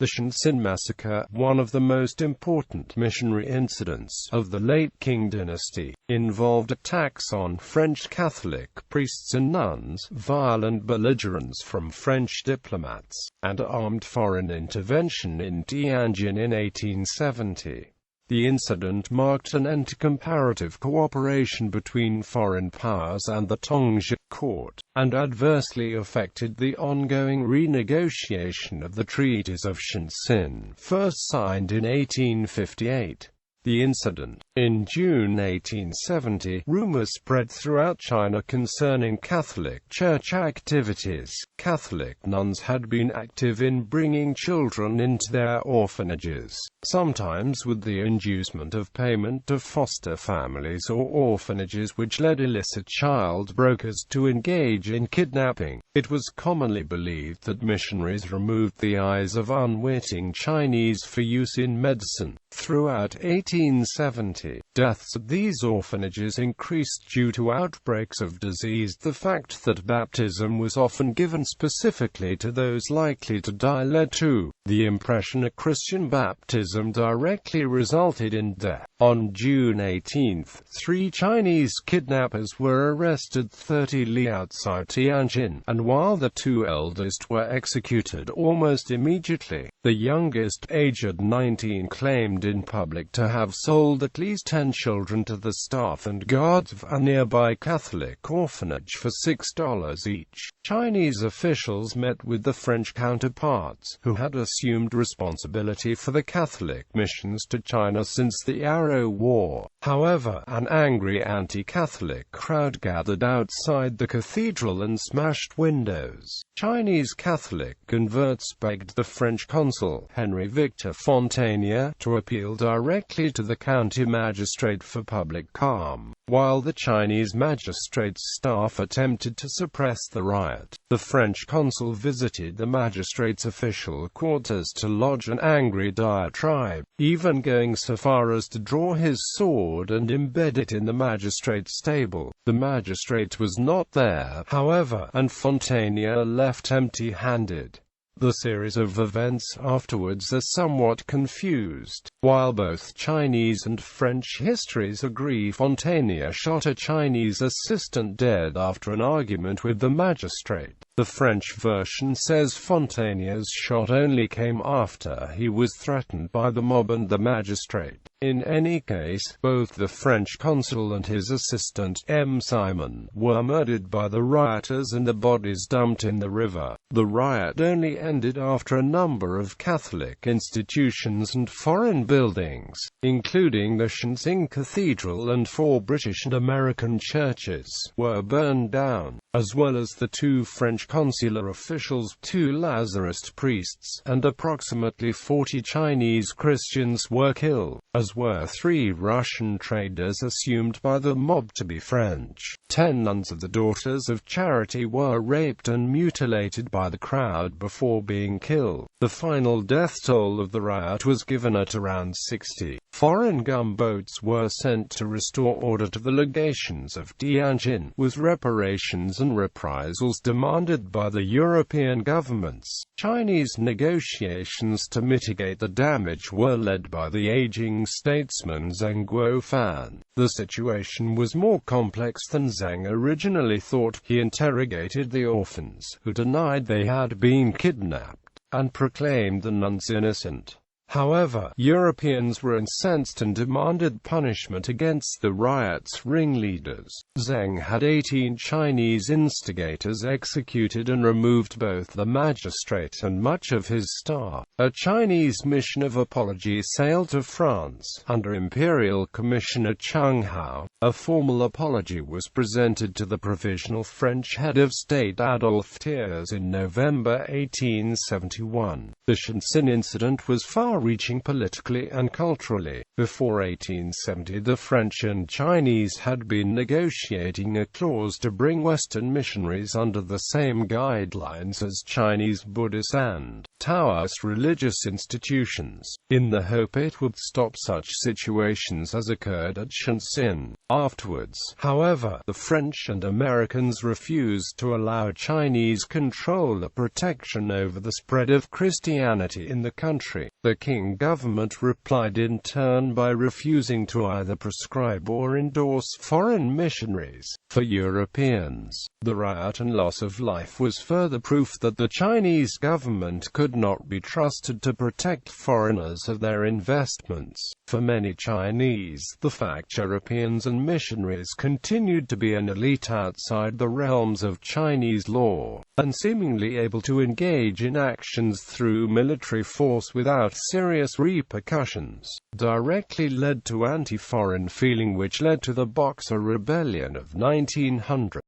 The Tientsin Massacre, one of the most important missionary incidents of the late Qing dynasty, involved attacks on French Catholic priests and nuns, violent belligerence from French diplomats, and armed foreign intervention in Tianjin in 1870. The incident marked an end to comparative cooperation between foreign powers and the Tongzhi court, and adversely affected the ongoing renegotiation of the Treaties of Tientsin, first signed in 1858. The incident. In June 1870, rumors spread throughout China concerning Catholic Church activities. Catholic nuns had been active in bringing children into their orphanages, sometimes with the inducement of payment to foster families or orphanages, which led illicit child brokers to engage in kidnapping. It was commonly believed that missionaries removed the eyes of unwitting Chinese for use in medicine. Throughout 1870, deaths at these orphanages increased due to outbreaks of disease. The fact that baptism was often given specifically to those likely to die led to the impression a Christian baptism directly resulted in death. On June 18, 3 Chinese kidnappers were arrested 30 li outside Tianjin, and while the 2 eldest were executed almost immediately, the youngest, aged 19, claimed in public to have sold at least 10 children to the staff and guards of a nearby Catholic orphanage for $6 each. Chinese officials met with the French counterparts, who had assumed responsibility for the Catholic missions to China since the Arrow War. However, an angry anti-Catholic crowd gathered outside the cathedral and smashed windows. Chinese Catholic converts begged the French consul, Henry Victor Fontanier, to appeal directly to the county magistrate for public calm, while the Chinese magistrate's staff attempted to suppress the riot. The French consul visited the magistrate's official quarters to lodge an angry diatribe, even going so far as to draw his sword and embed it in the magistrate's stable. The magistrate was not there, however, and Fontanier left empty-handed. The series of events afterwards are somewhat confused. While both Chinese and French histories agree Fontanier shot a Chinese assistant dead after an argument with the magistrate, the French version says Fontanier's shot only came after he was threatened by the mob and the magistrate. In any case, both the French consul and his assistant, M. Simon, were murdered by the rioters and the bodies dumped in the river. The riot only ended after a number of Catholic institutions and foreign buildings, including the Tientsin Cathedral and 4 British and American churches, were burned down, as well as the 2 French consular officials, 2 Lazarist priests, and approximately 40 Chinese Christians were killed, as were 3 Russian traders assumed by the mob to be French. 10 nuns of the Daughters of Charity were raped and mutilated by the crowd before being killed. The final death toll of the riot was given at around 60. Foreign gunboats were sent to restore order to the legations of Tianjin, with reparations and reprisals demanded by the European governments. Chinese negotiations to mitigate the damage were led by the aging statesman Zheng Guofan. The situation was more complex than Zheng originally thought. He interrogated the orphans, who denied they had been kidnapped, and proclaimed the nuns innocent. However, Europeans were incensed and demanded punishment against the riot's ringleaders. Zheng had 18 Chinese instigators executed and removed both the magistrate and much of his staff. A Chinese mission of apology sailed to France, under Imperial Commissioner Cheng Hao. A formal apology was presented to the provisional French head of state Adolphe Thiers in November 1871. The Tientsin incident was far-reaching politically and culturally. Before 1870, the French and Chinese had been negotiating a clause to bring Western missionaries under the same guidelines as Chinese Buddhist and Taoist religious institutions, in the hope it would stop such situations as occurred at Tientsin. Afterwards, however, the French and Americans refused to allow Chinese control or protection over the spread of Christianity in the country. The Qing government replied in turn by refusing to either prescribe or endorse foreign missionaries. For Europeans, the riot and loss of life was further proof that the Chinese government could not be trusted to protect foreigners of their investments. For many Chinese, the fact Europeans and missionaries continued to be an elite outside the realms of Chinese law, and seemingly able to engage in actions through military force without serious repercussions, directly led to anti-foreign feeling which led to the Boxer Rebellion of 1900.